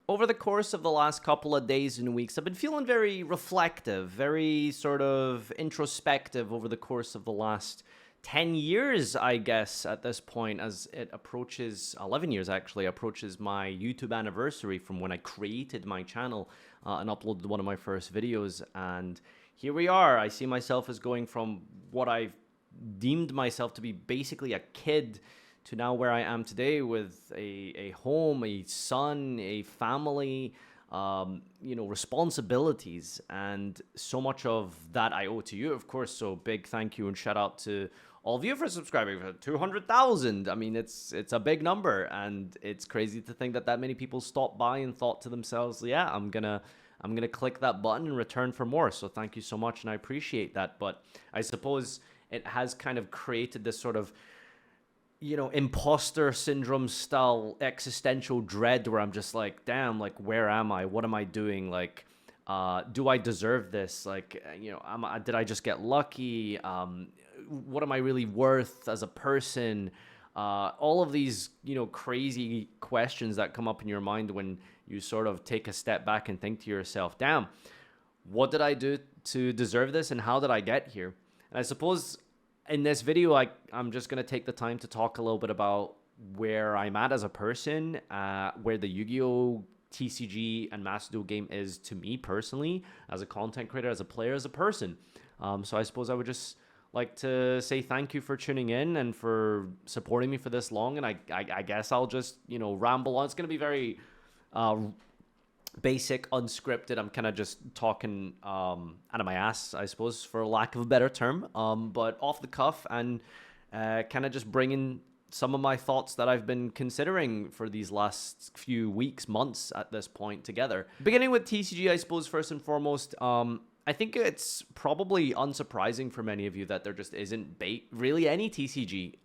Over the course of the last couple of days and weeks, I've been feeling very reflective, very sort of introspective over the course of the last 10 years, I guess, at this point, as it approaches, 11 years actually, approaches my YouTube anniversary from when I created my channel and uploaded one of my first videos. And here we are. I see myself as going from what I've deemed myself to be basically a kid to now where I am today with a home, a son, a family, responsibilities. And so much of that I owe to you, of course. So big thank you and shout out to all of you for subscribing for 200,000. I mean, it's a big number, and it's crazy to think that many people stopped by and thought to themselves, yeah, I'm gonna click that button and return for more. So thank you so much, and I appreciate that. But I suppose it has kind of created this sort of imposter syndrome style existential dread where I'm just like, damn, like, where am I? What am I doing? Like, do I deserve this? Like, did I just get lucky? What am I really worth as a person? All of these, crazy questions that come up in your mind when you sort of take a step back and think to yourself, damn, what did I do to deserve this? And how did I get here? And I suppose in this video, I'm just going to take the time to talk a little bit about where I'm at as a person, where the Yu-Gi-Oh! TCG and Master Duel game is to me personally, as a content creator, as a player, as a person. So I suppose I would just like to say thank you for tuning in and for supporting me for this long. And I guess I'll just, ramble on. It's going to be very basic, unscripted. I'm kind of just talking out of my ass, I suppose, for lack of a better term, but off the cuff, and kind of just bringing some of my thoughts that I've been considering for these last few weeks, months at this point together. Beginning with TCG, I suppose, first and foremost, I think it's probably unsurprising for many of you that there just isn't really any TCG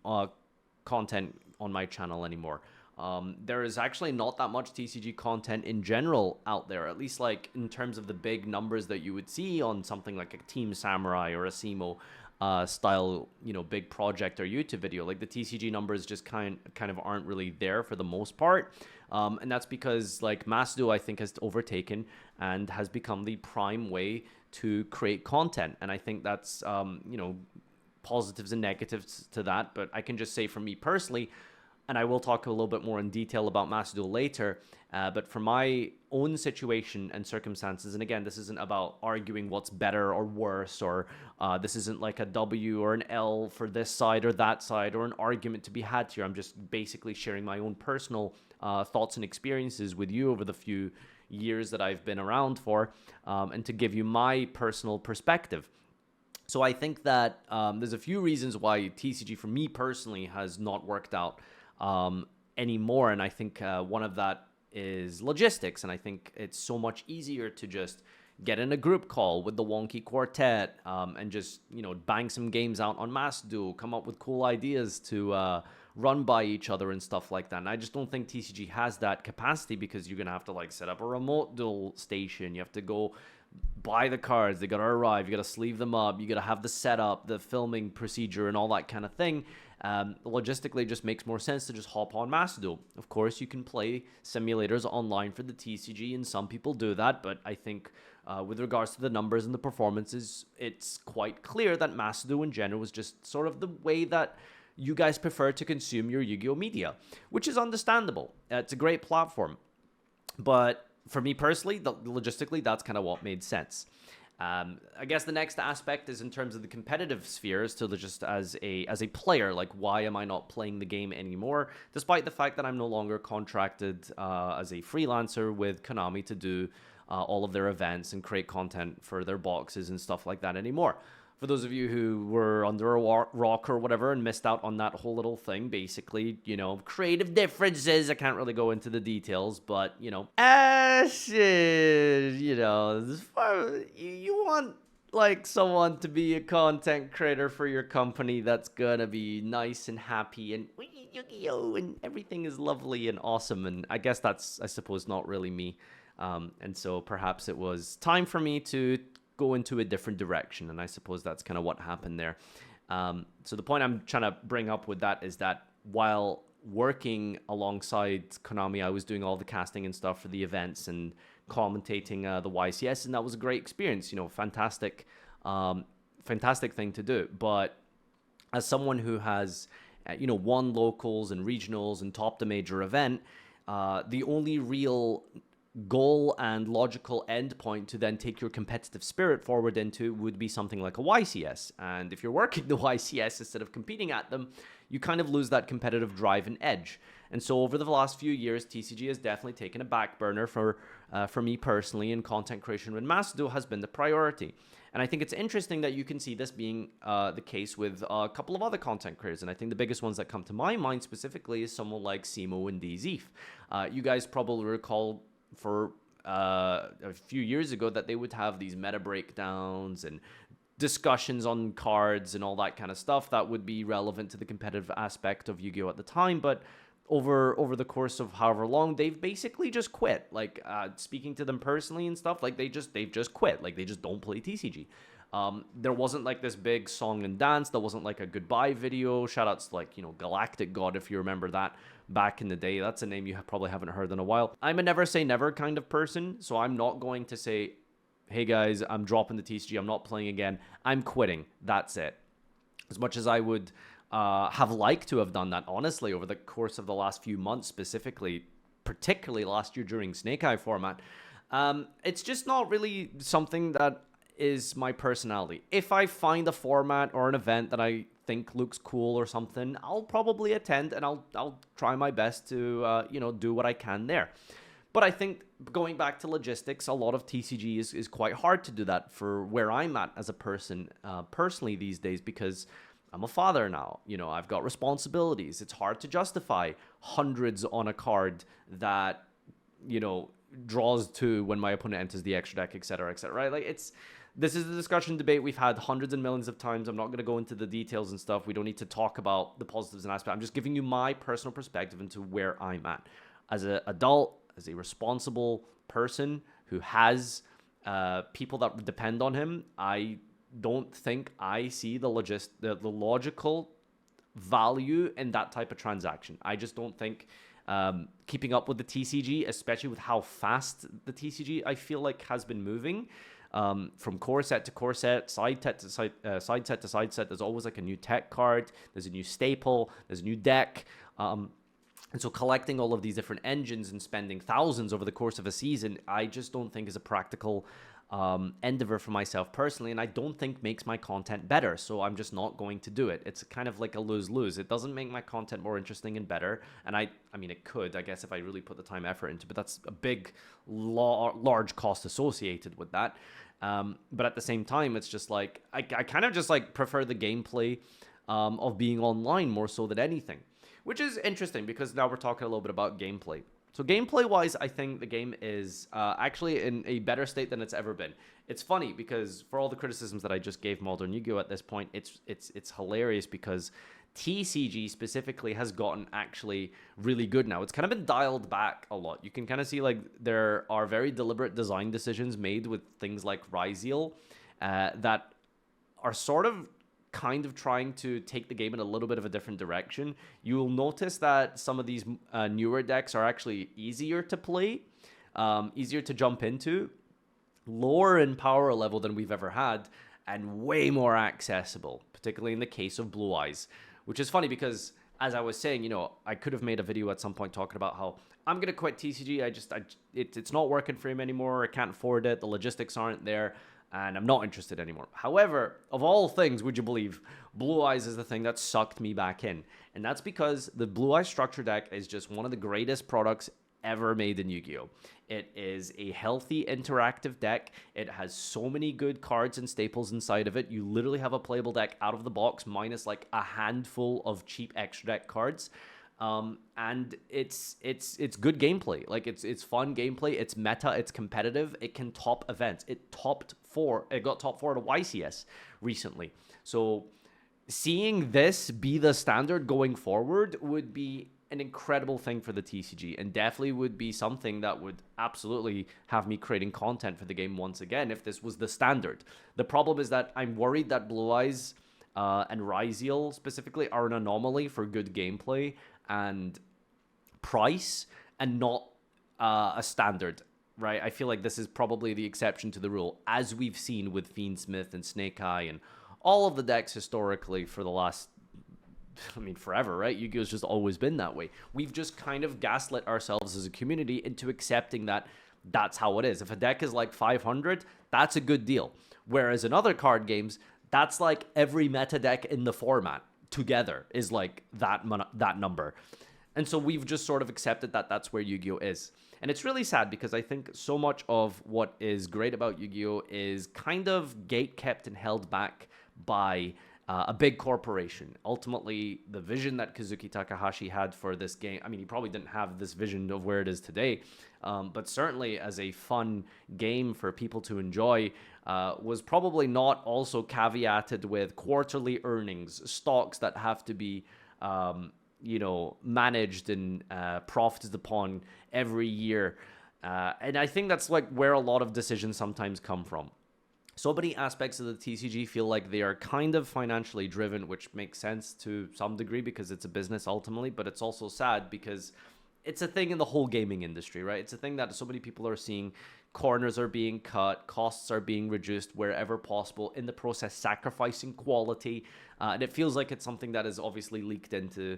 content on my channel anymore. There is actually not that much TCG content in general out there, at least like in terms of the big numbers that you would see on something like a Team Samurai or a SEMO style, big project or YouTube video. Like the TCG numbers just kind of aren't really there for the most part. And that's because like Master Duel, I think, has overtaken and has become the prime way to create content. And I think that's, positives and negatives to that. But I can just say for me personally, and I will talk a little bit more in detail about Master Duel later, but for my own situation and circumstances, and again, this isn't about arguing what's better or worse, or this isn't like a W or an L for this side or that side, or an argument to be had here. I'm just basically sharing my own personal thoughts and experiences with you over the few years that I've been around for, and to give you my personal perspective. So I think that there's a few reasons why TCG for me personally has not worked out anymore. And I think one of that is logistics. And I think it's so much easier to just get in a group call with the Wonky Quartet and just, bang some games out on Master Duel, come up with cool ideas to run by each other and stuff like that. And I just don't think TCG has that capacity, because you're going to have to like set up a remote duel station. You have to go buy the cards. They got to arrive. You got to sleeve them up. You got to have the setup, the filming procedure, and all that kind of thing. Logistically, it just makes more sense to just hop on Master Duel. Of course, you can play simulators online for the TCG, and some people do that, but I think with regards to the numbers and the performances, it's quite clear that Master Duel in general is just sort of the way that you guys prefer to consume your Yu-Gi-Oh! Media, which is understandable. It's a great platform. But for me personally, logistically, that's kind of what made sense. I guess the next aspect is in terms of the competitive spheres, to just as a player, like, why am I not playing the game anymore, despite the fact that I'm no longer contracted as a freelancer with Konami to do all of their events and create content for their boxes and stuff like that anymore. For those of you who were under a rock or whatever and missed out on that whole little thing, basically, creative differences. I can't really go into the details, but, shit, you want, like, someone to be a content creator for your company that's gonna be nice and happy and Yu-Gi-Oh! And everything is lovely and awesome. And I guess that's, I suppose, not really me. And so perhaps it was time for me to go into a different direction, and I suppose that's kind of what happened there. So the point I'm trying to bring up with that is that while working alongside Konami, I was doing all the casting and stuff for the events and commentating the YCS, and that was a great experience. Fantastic, fantastic thing to do. But as someone who has, won locals and regionals and topped a major event, the only real goal and logical endpoint to then take your competitive spirit forward into would be something like a YCS. And if you're working the YCS instead of competing at them, you kind of lose that competitive drive and edge. And so over the last few years, TCG has definitely taken a back burner for me personally, and content creation with Masudo has been the priority. And I think it's interesting that you can see this being the case with a couple of other content creators. And I think the biggest ones that come to my mind specifically is someone like Simo and DZeef. You guys probably recall for a few years ago that they would have these meta breakdowns and discussions on cards and all that kind of stuff that would be relevant to the competitive aspect of Yu-Gi-Oh at the time. But over the course of however long, they've basically just quit. Like, speaking to them personally and stuff, like they've just quit. Like, they just don't play TCG. There wasn't like this big song and dance. There wasn't like a goodbye video. Shoutouts to, like, Galactic God, if you remember that back in the day. That's a name you probably haven't heard in a while. I'm a never say never kind of person, so I'm not going to say, hey guys, I'm dropping the TCG, I'm not playing again, I'm quitting, that's it. As much as I would have liked to have done that, honestly, over the course of the last few months, specifically, particularly last year during Snake Eye format, it's just not really something that is my personality. If I find a format or an event that I think looks cool or something, I'll probably attend, and I'll try my best to do what I can there. But I think, going back to logistics, a lot of TCG is quite hard to do that for where I'm at as a person personally these days, because I'm a father now. I've got responsibilities. It's hard to justify hundreds on a card that draws two when my opponent enters the extra deck, etc., etc. Right? Like, this is a discussion debate we've had hundreds and millions of times. I'm not going to go into the details and stuff. We don't need to talk about the positives and aspects. I'm just giving you my personal perspective into where I'm at as an adult, as a responsible person who has people that depend on him. I don't think I see the logical value in that type of transaction. I just don't think keeping up with the TCG, especially with how fast the TCG I feel like has been moving, from core set to core set, side set to side set. There's always like a new tech card. There's a new staple. There's a new deck. And so collecting all of these different engines and spending thousands over the course of a season, I just don't think is a practical endeavor for myself personally, and I don't think makes my content better. So I'm just not going to do it. It's kind of like a lose-lose. It doesn't make my content more interesting and better. And I mean, it could, I guess, if I really put the time effort into, but that's a big, large cost associated with that. But at the same time, it's just like, I kind of just like prefer the gameplay of being online more so than anything, which is interesting because now we're talking a little bit about gameplay. So gameplay-wise, I think the game is actually in a better state than it's ever been. It's funny because for all the criticisms that I just gave Modern Yu-Gi-Oh! At this point, it's hilarious because TCG specifically has gotten actually really good now. It's kind of been dialed back a lot. You can kind of see like there are very deliberate design decisions made with things like Ryziel that are sort of kind of trying to take the game in a little bit of a different direction. You'll notice that some of these newer decks are actually easier to play, easier to jump into, lower in power level than we've ever had, and way more accessible, particularly in the case of Blue Eyes, which is funny because, as I was saying, I could have made a video at some point talking about how I'm going to quit TCG. It's not working for him anymore. I can't afford it. The logistics aren't there. And I'm not interested anymore. However, of all things, would you believe, Blue Eyes is the thing that sucked me back in. And that's because the Blue Eyes structure deck is just one of the greatest products ever made in Yu-Gi-Oh! It is a healthy, interactive deck. It has so many good cards and staples inside of it. You literally have a playable deck out of the box, minus like a handful of cheap extra deck cards. And it's good gameplay. Like it's fun gameplay. It's meta. It's competitive. It can top events. It got top 4 at YCS recently. So seeing this be the standard going forward would be an incredible thing for the TCG, and definitely would be something that would absolutely have me creating content for the game once again if this was the standard. The problem is that I'm worried that Blue Eyes and Ryziel specifically are an anomaly for good gameplay, and price and not a standard, right? I feel like this is probably the exception to the rule, as we've seen with Fiendsmith and Snake Eye and all of the decks historically for the last, I mean, forever, right? Yu-Gi-Oh's just always been that way. We've just kind of gaslit ourselves as a community into accepting that that's how it is. If a deck is like 500, that's a good deal. Whereas in other card games, that's like every meta deck in the format together is like that number. And so we've just sort of accepted that that's where Yu-Gi-Oh is. And it's really sad because I think so much of what is great about Yu-Gi-Oh is kind of gate-kept and held back by a big corporation. Ultimately, the vision that Kazuki Takahashi had for this game, I mean, he probably didn't have this vision of where it is today, but certainly as a fun game for people to enjoy, was probably not also caveated with quarterly earnings, stocks that have to be, managed and profited upon every year. And I think that's like where a lot of decisions sometimes come from. So many aspects of the TCG feel like they are kind of financially driven, which makes sense to some degree because it's a business ultimately, but it's also sad because it's a thing in the whole gaming industry, right? It's a thing that so many people are seeing. Corners are being cut, costs are being reduced wherever possible, in the process sacrificing quality, and it feels like it's something that is obviously leaked into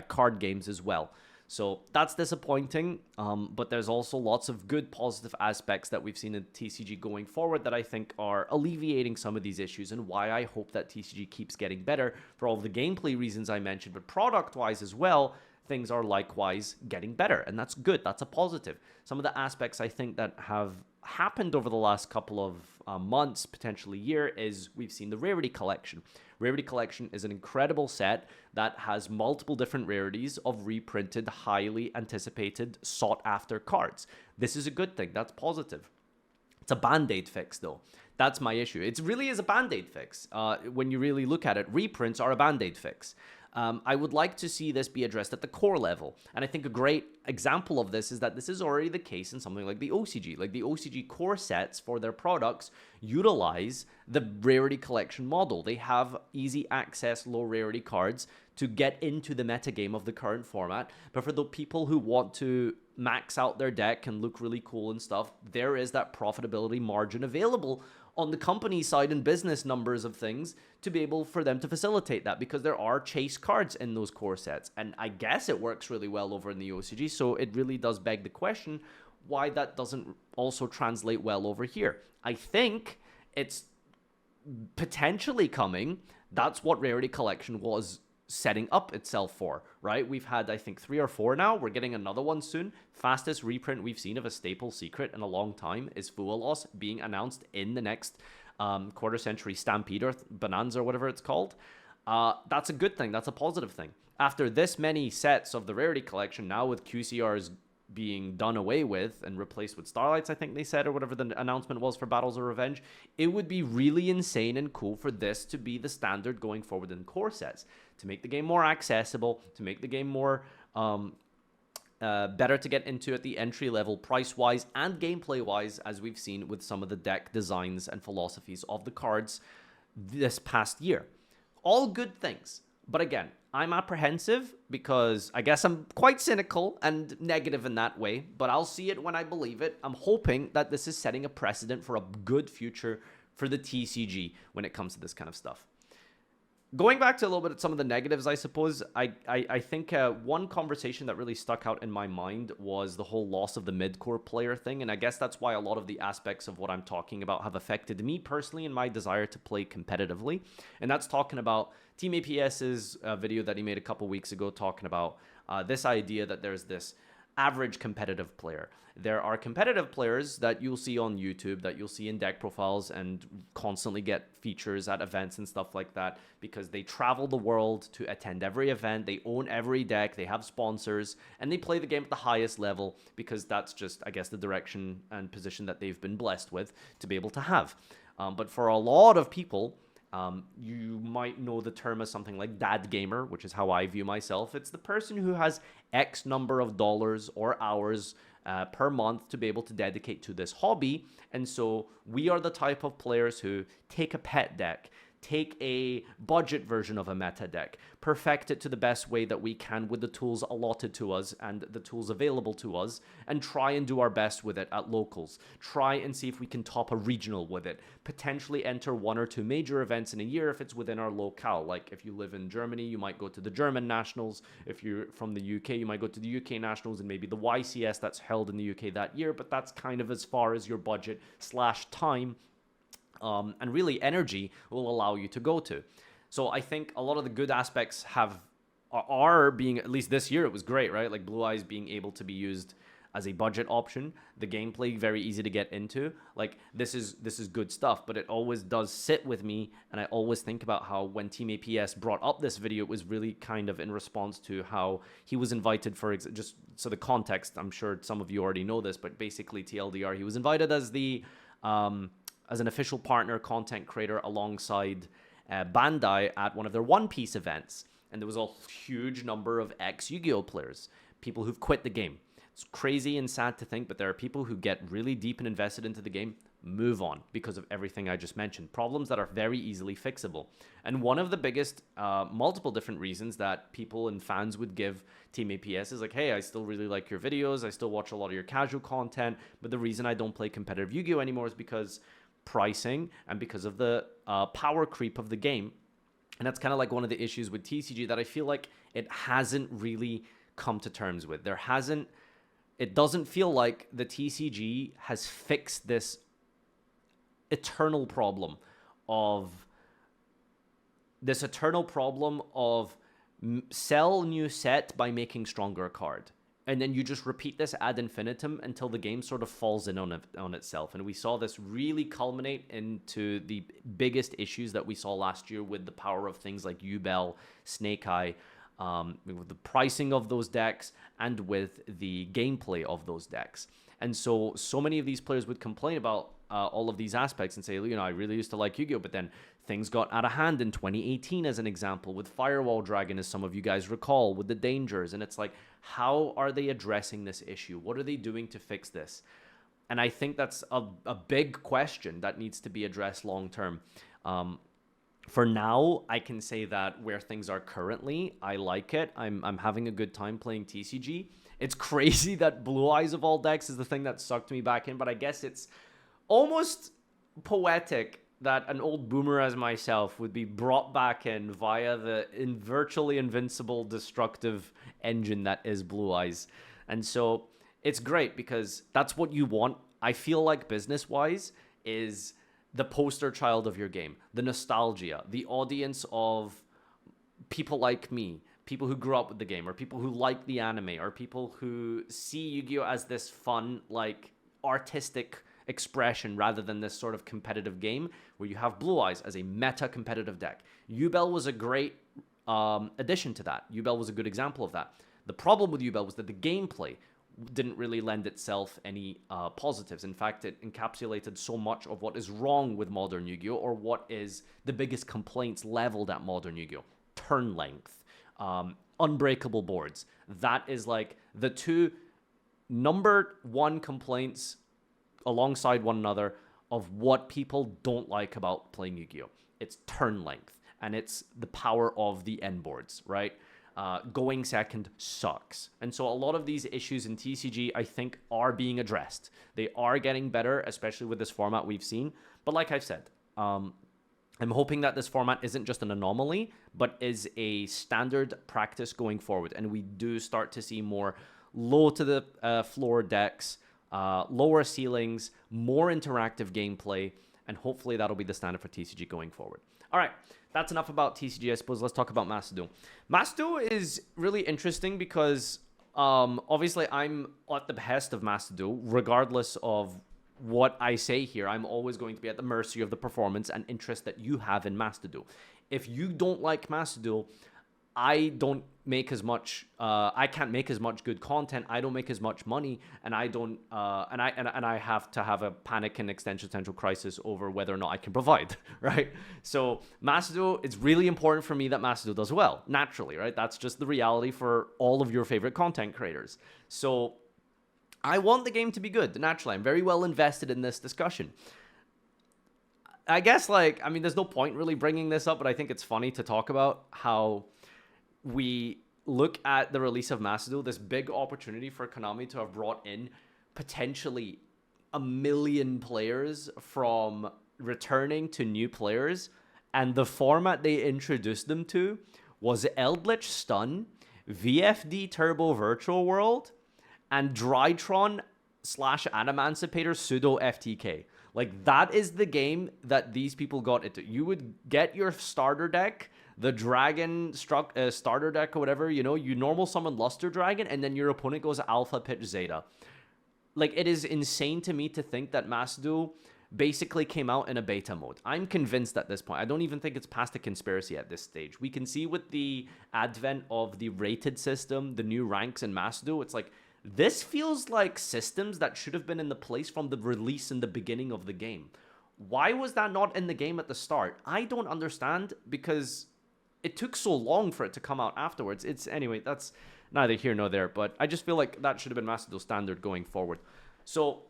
card games as well. So that's disappointing, but there's also lots of good positive aspects that we've seen in TCG going forward that I think are alleviating some of these issues, and why I hope that TCG keeps getting better for all of the gameplay reasons I mentioned, but product-wise as well, things are likewise getting better, and that's good. That's a positive. Some of the aspects I think that have happened over the last couple of months, potentially year, is we've seen the Rarity Collection. Rarity Collection is an incredible set that has multiple different rarities of reprinted, highly anticipated, sought-after cards. This is a good thing. That's positive. It's a Band-Aid fix, though. That's my issue. It really is a Band-Aid fix. When you really look at it, reprints are a Band-Aid fix. I would like to see this be addressed at the core level. And I think a great example of this is that this is already the case in something like the OCG. Like the OCG core sets for their products utilize the Rarity Collection model. They have easy access, low rarity cards to get into the metagame of the current format. But for the people who want to max out their deck and look really cool and stuff, there is that profitability margin available on the company side and business numbers of things to be able for them to facilitate that, because there are chase cards in those core sets. And I guess it works really well over in the OCG, so it really does beg the question why that doesn't also translate well over here. I think it's potentially coming. That's what Rarity Collection was setting up itself for, right? We've had, I think, 3 or 4 now. We're getting another one soon. Fastest reprint we've seen of a staple secret in a long time is Fualos being announced in the next quarter century Stampede or Bonanza or whatever it's called. That's a good thing. That's a positive thing. After this many sets of the Rarity Collection, now with QCRs being done away with and replaced with Starlights, I think they said, or whatever the announcement was for Battles of Revenge, it would be really insane and cool for this to be the standard going forward in core sets, to make the game more accessible, to make the game more better to get into at the entry level, price-wise and gameplay-wise, as we've seen with some of the deck designs and philosophies of the cards this past year. All good things. But again, I'm apprehensive because I guess I'm quite cynical and negative in that way, but I'll see it when I believe it. I'm hoping that this is setting a precedent for a good future for the TCG when it comes to this kind of stuff. Going back to a little bit of some of the negatives, I suppose, I think one conversation that really stuck out in my mind was the whole loss of the midcore player thing, and I guess that's why a lot of the aspects of what I'm talking about have affected me personally in my desire to play competitively, and that's talking about Team APS's video that he made a couple weeks ago talking about this idea that there's this average competitive player. There are competitive players that you'll see on YouTube, that you'll see in deck profiles and constantly get features at events and stuff like that because they travel the world to attend every event, they own every deck, they have sponsors, and they play the game at the highest level because that's just, I guess, the direction and position that they've been blessed with to be able to have. But for a lot of people, you might know the term as something like dad gamer, which is how I view myself. It's the person who has X number of dollars or hours per month to be able to dedicate to this hobby. And so we are the type of players who take a pet deck, take a budget version of a meta deck, perfect it to the best way that we can with the tools allotted to us and the tools available to us, and try and do our best with it at locals. Try and see if we can top a regional with it. Potentially enter 1 or 2 major events in a year if it's within our locale. Like if you live in Germany, you might go to the German Nationals. If you're from the UK, you might go to the UK Nationals and maybe the YCS that's held in the UK that year, but that's kind of as far as your budget / time and really energy will allow you to go to. So I think a lot of the good aspects are being, at least this year, it was great, right? Like Blue Eyes being able to be used as a budget option, the gameplay very easy to get into. Like this is good stuff, but it always does sit with me, and I always think about how when Team APS brought up this video, it was really kind of in response to how he was invited for, just so the context, I'm sure some of you already know this, but basically TLDR, he was invited as the as an official partner content creator alongside Bandai at one of their One Piece events. And there was a huge number of ex-Yu-Gi-Oh players, people who've quit the game. It's crazy and sad to think, but there are people who get really deep and invested into the game, move on because of everything I just mentioned. Problems that are very easily fixable. And one of the biggest, multiple different reasons that people and fans would give Team APS is like, hey, I still really like your videos, I still watch a lot of your casual content, but the reason I don't play competitive Yu-Gi-Oh anymore is because pricing and because of the power creep of the game. And that's kind of like one of the issues with TCG that I feel like it hasn't really come to terms with. It doesn't feel like the TCG has fixed this eternal problem of sell new set by making stronger card. And then you just repeat this ad infinitum until the game sort of falls in on itself. And we saw this really culminate into the biggest issues that we saw last year with the power of things like Yubel, Snake Eye, with the pricing of those decks and with the gameplay of those decks. And so many of these players would complain about all of these aspects and say, I really used to like Yu-Gi-Oh, but then things got out of hand in 2018 as an example with Firewall Dragon, as some of you guys recall, with the dangers. And it's like, how are they addressing this issue? What are they doing to fix this? And I think that's a big question that needs to be addressed long term. For now, I can say that where things are currently, I like it. I'm having a good time playing TCG. It's crazy that Blue Eyes of all decks is the thing that sucked me back in, but I guess it's almost poetic that an old boomer as myself would be brought back in via the virtually invincible destructive engine that is Blue Eyes. And so it's great because that's what you want. I feel like business-wise is the poster child of your game, the nostalgia, the audience of people like me, people who grew up with the game, or people who like the anime, or people who see Yu-Gi-Oh as this fun, like, artistic expression rather than this sort of competitive game where you have Blue Eyes as a meta competitive deck. Yubel was a great addition to that. Yubel was a good example of that. The problem with Yubel was that the gameplay didn't really lend itself any positives. In fact, it encapsulated so much of what is wrong with modern Yu-Gi-Oh, or what is the biggest complaints leveled at modern Yu-Gi-Oh. Turn length, unbreakable boards. That is like the two number one complaints alongside one another of what people don't like about playing Yu-Gi-Oh. It's turn length, and it's the power of the end boards, right? Going second sucks. And so a lot of these issues in TCG, I think, are being addressed. They are getting better, especially with this format we've seen. But like I've said, I'm hoping that this format isn't just an anomaly, but is a standard practice going forward. And we do start to see more low to the floor decks, lower ceilings, more interactive gameplay, and hopefully that'll be the standard for TCG going forward. All right, that's enough about TCG. I suppose let's talk about Master Duel. Master Duel is really interesting because obviously I'm at the behest of Master Duel, regardless of what I say here. I'm always going to be at the mercy of the performance and interest that you have in Master Duel. If you don't like Master Duel, I don't make as much. I can't make as much good content. I don't make as much money, and I don't. And I have to have a panic and existential crisis over whether or not I can provide. Right. So Master Duel, it's really important for me that Master Duel does well. Naturally, right. That's just the reality for all of your favorite content creators. So I want the game to be good. Naturally, I'm very well invested in this discussion. I guess, like, I mean, there's no point really bringing this up, but I think it's funny to talk about how we look at the release of Macedon, this big opportunity for Konami to have brought in potentially 1 million players from returning to new players, and the format they introduced them to was Eldritch Stun, VFD Turbo Virtual World, and Drytron slash Animancipator pseudo FTK. Like, that is the game that these people got into. You would get your starter deck, the Dragon starter deck or whatever, you know, you normal summon Luster Dragon, and then your opponent goes Alpha Pitch Zeta. Like, it is insane to me to think that Macedon basically came out in a beta mode. I'm convinced at this point. I don't even think it's past a conspiracy at this stage. We can see with the advent of the rated system, the new ranks in Macedon, it's like, this feels like systems that should have been in the place from the release in the beginning of the game. Why was that not in the game at the start? I don't understand, because it took so long for it to come out afterwards. Anyway, that's neither here nor there, but I just feel like that should have been Macedon's standard going forward. So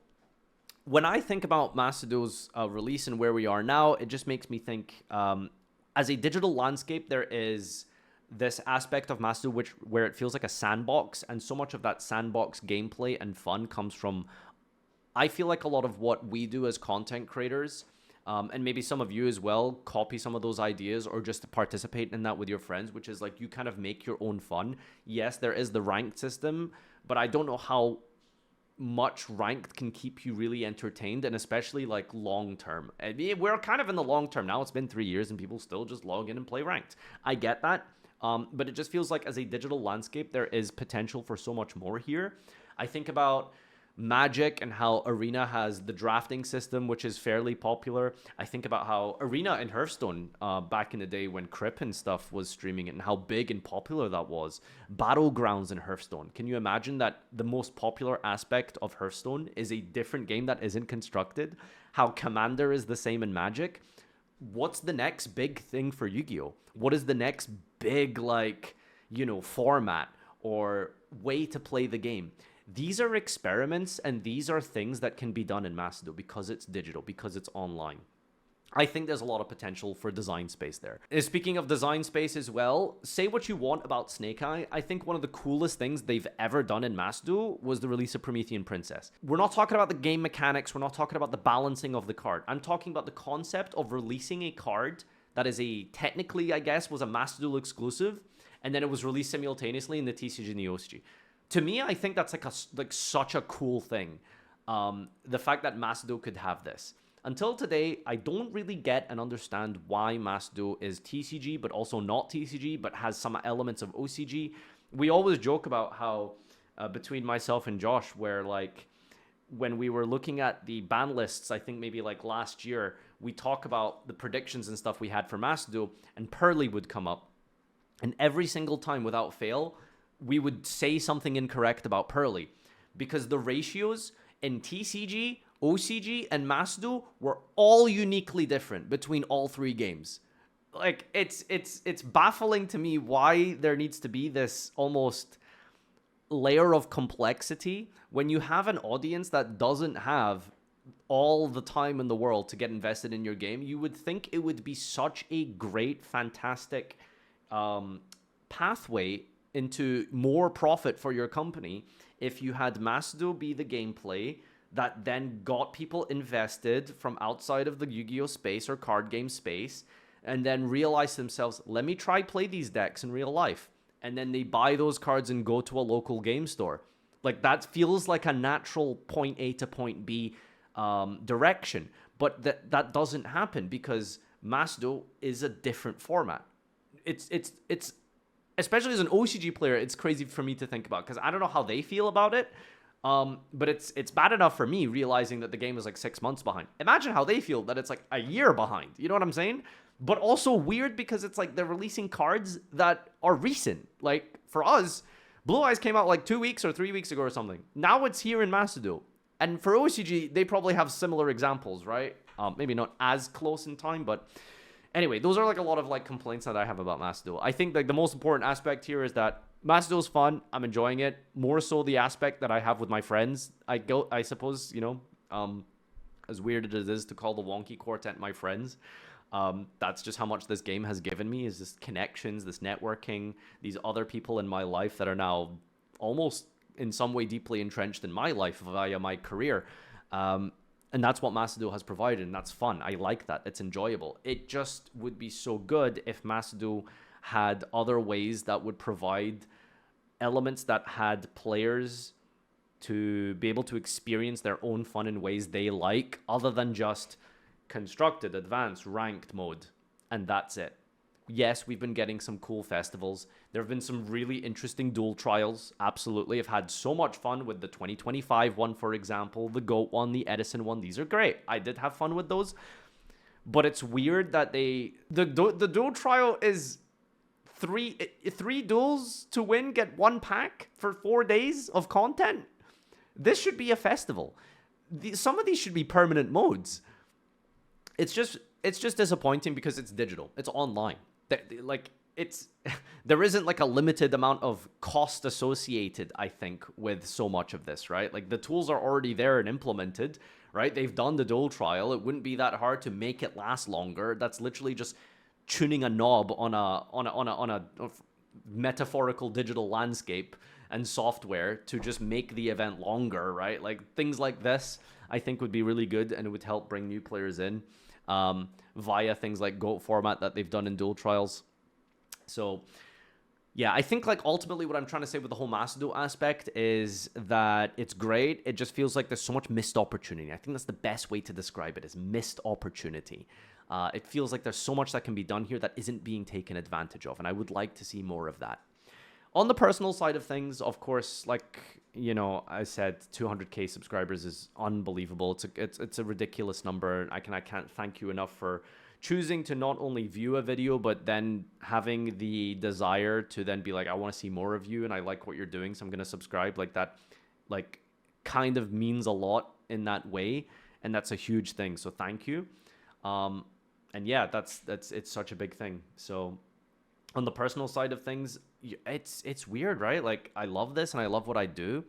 when I think about Macedon's release and where we are now, it just makes me think, as a digital landscape, there is this aspect of Macedon where it feels like a sandbox, and so much of that sandbox gameplay and fun comes from, I feel like, a lot of what we do as content creators, and maybe some of you as well, copy some of those ideas or just participate in that with your friends, which is like you kind of make your own fun. Yes, there is the ranked system, but I don't know how much ranked can keep you really entertained, and especially like long term. I mean, we're kind of in the long term now. It's been 3 years and people still just log in and play ranked. I get that. But it just feels like as a digital landscape, there is potential for so much more here. I think about Magic and how Arena has the drafting system, which is fairly popular. I think about how Arena and Hearthstone, back in the day when Crip and stuff was streaming it, and how big and popular that was. Battlegrounds in Hearthstone. Can you imagine that the most popular aspect of Hearthstone is a different game that isn't constructed? How Commander is the same in Magic? What's the next big thing for Yu-Gi-Oh? What is the next big, like, you know, format or way to play the game? These are experiments, and these are things that can be done in Macedon because it's digital, because it's online. I think there's a lot of potential for design space there. And speaking of design space as well, say what you want about Snake Eye, I think one of the coolest things they've ever done in Macedon was the release of Promethean Princess. We're not talking about the game mechanics, we're not talking about the balancing of the card. I'm talking about the concept of releasing a card that is technically, I guess, was a Macedon exclusive, and then it was released simultaneously in the TCG and the OCG. To me, I think that's like such a cool thing. The fact that Macedon could have this. Until today, I don't really get and understand why Macedon is TCG, but also not TCG, but has some elements of OCG. We always joke about how, between myself and Josh, where like, when we were looking at the ban lists, I think maybe like last year, we talk about the predictions and stuff we had for Macedon, and Pearly would come up. And every single time, without fail, we would say something incorrect about Pearly, because the ratios in TCG, OCG, and Macedon were all uniquely different between all three games. Like, it's baffling to me why there needs to be this almost layer of complexity when you have an audience that doesn't have all the time in the world to get invested in your game. You would think it would be such a great, fantastic pathway into more profit for your company if you had Macedon be the gameplay that then got people invested from outside of the Yu-Gi-Oh space or card game space, and then realize themselves, let me try play these decks in real life. And then they buy those cards and go to a local game store. Like, that feels like a natural point A to point B direction. But that doesn't happen because Macedon is a different format. It's especially as an OCG player, it's crazy for me to think about, because I don't know how they feel about it. But it's bad enough for me realizing that the game is like 6 months behind. Imagine how they feel that it's like a year behind. You know what I'm saying? But also weird because it's like they're releasing cards that are recent. Like, for us, Blue Eyes came out like 2 weeks or 3 weeks ago or something. Now it's here in Macedon. And for OCG, they probably have similar examples, right? Maybe not as close in time, but anyway, those are like a lot of like complaints that I have about Macedon. I think like the most important aspect here is that Macedon's fun. I'm enjoying it. More so the aspect that I have with my friends. I suppose, you know, as weird as it is to call the Wonky Quartet my friends, that's just how much this game has given me, is this connections, this networking, these other people in my life that are now almost in some way deeply entrenched in my life via my career. And that's what Macedon has provided, and that's fun. I like that. It's enjoyable. It just would be so good if Macedon had other ways that would provide elements that had players to be able to experience their own fun in ways they like, other than just constructed, advanced, ranked mode, and that's it. Yes, we've been getting some cool festivals. There have been some really interesting duel trials. Absolutely. I've had so much fun with the 2025 one, for example, the GOAT one, the Edison one. These are great. I did have fun with those. But it's weird that the duel trial is three duels to win, get one pack for 4 days of content. This should be a festival. Some of these should be permanent modes. It's just disappointing because it's digital. It's online. Like, there isn't like a limited amount of cost associated, I think, with so much of this, right? Like, the tools are already there and implemented, right? They've done the duel trial. It wouldn't be that hard to make it last longer. That's literally just tuning a knob on a metaphorical digital landscape and software to just make the event longer, right? Like, things like this, I think, would be really good, and it would help bring new players in via things like GOAT format that they've done in duel trials. So yeah, I think, like, ultimately what I'm trying to say with the whole Macedon aspect is that it's great. It just feels like there's so much missed opportunity. I think that's the best way to describe it, is missed opportunity. It feels like there's so much that can be done here that isn't being taken advantage of, and I would like to see more of that. On the personal side of things, of course, like, you know, I said, 200k subscribers is unbelievable. It's a ridiculous number. I can't thank you enough for choosing to not only view a video, but then having the desire to then be like, I want to see more of you, and I like what you're doing, so I'm gonna subscribe. Like, that, like, kind of means a lot in that way, and that's a huge thing. So thank you. And yeah, it's such a big thing. So on the personal side of things, it's weird, right? Like, I love this and I love what I do,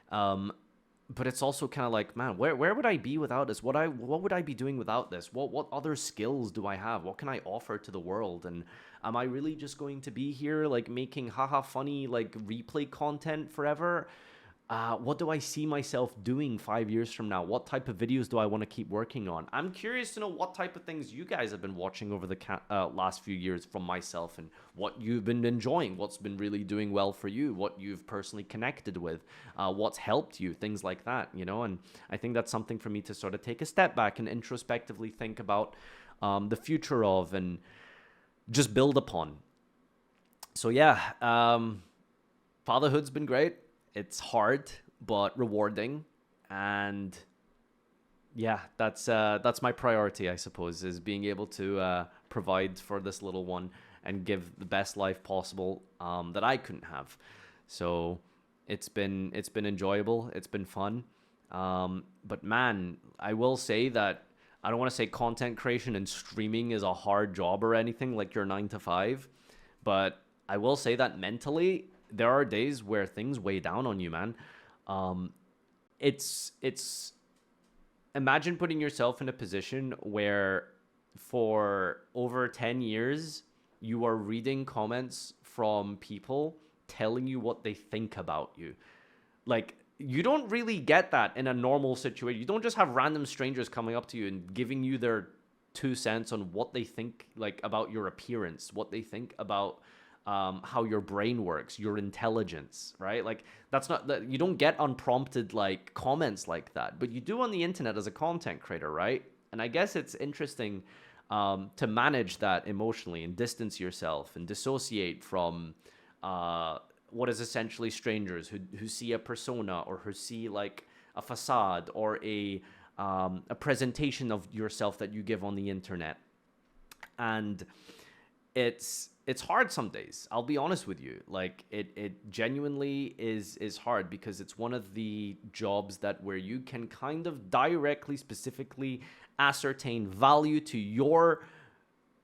but it's also kind of like, man, where would I be without this? What would I be doing without this? What other skills do I have? What can I offer to the world? And am I really just going to be here, like, making haha funny, like, replay content forever? What do I see myself doing 5 years from now? What type of videos do I want to keep working on? I'm curious to know what type of things you guys have been watching over the last few years from myself, and what you've been enjoying, what's been really doing well for you, what you've personally connected with, what's helped you, things like that, you know? And I think that's something for me to sort of take a step back and introspectively think about the future of, and just build upon. So yeah, fatherhood's been great. It's hard, but rewarding. And yeah, that's my priority, I suppose, is being able to provide for this little one and give the best life possible that I couldn't have. So it's been enjoyable. It's been fun. But man, I will say that I don't want to say content creation and streaming is a hard job or anything, like your 9 to 5. But I will say that mentally, there are days where things weigh down on you, man. It's imagine putting yourself in a position where for over 10 years, you are reading comments from people telling you what they think about you. Like, you don't really get that in a normal situation. You don't just have random strangers coming up to you and giving you their 2 cents on what they think, like, about your appearance, what they think about how your brain works, your intelligence, right? Like, that's not that, you don't get unprompted, like, comments like that, but you do on the internet as a content creator, right? And I guess it's interesting to manage that emotionally and distance yourself and dissociate from what is essentially strangers who see a persona, or who see, like, a facade or a presentation of yourself that you give on the internet. And it's hard some days. I'll be honest with you. Like, it genuinely is hard, because it's one of the jobs that where you can kind of directly, specifically ascertain value to your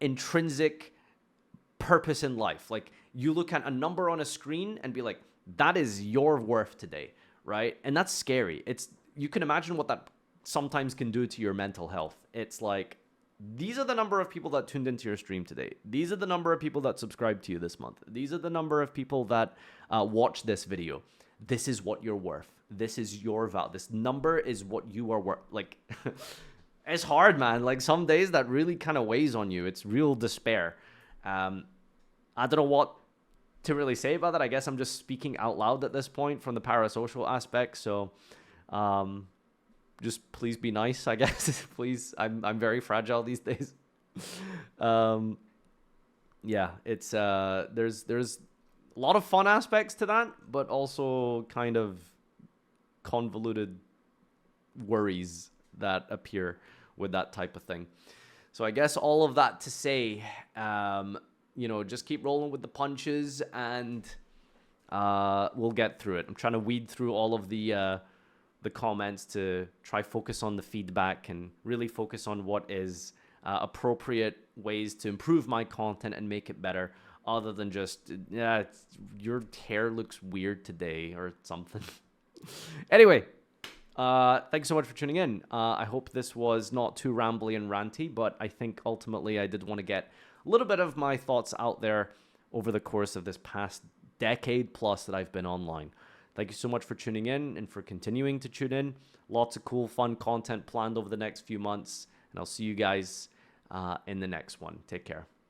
intrinsic purpose in life. Like, you look at a number on a screen and be like, that is your worth today, right? And that's scary. You can imagine what that sometimes can do to your mental health. It's like, these are the number of people that tuned into your stream today. These are the number of people that subscribed to you this month. These are the number of people that watch this video. This is what you're worth. This is your value. This number is what you are worth. Like, it's hard, man. Like, some days that really kind of weighs on you. It's real despair. I don't know what to really say about that. I guess I'm just speaking out loud at this point from the parasocial aspect. So, just please be nice, I guess. Please, I'm very fragile these days. Yeah, it's there's a lot of fun aspects to that, but also kind of convoluted worries that appear with that type of thing. So I guess all of that to say, just keep rolling with the punches, and we'll get through it. I'm trying to weed through all of the comments to try focus on the feedback and really focus on what is appropriate ways to improve my content and make it better, other than just, your hair looks weird today or something. Anyway, thanks so much for tuning in. I hope this was not too rambly and ranty, but I think ultimately I did want to get a little bit of my thoughts out there over the course of this past decade plus that I've been online. Thank you so much for tuning in and for continuing to tune in. Lots of cool, fun content planned over the next few months, and I'll see you guys in the next one. Take care.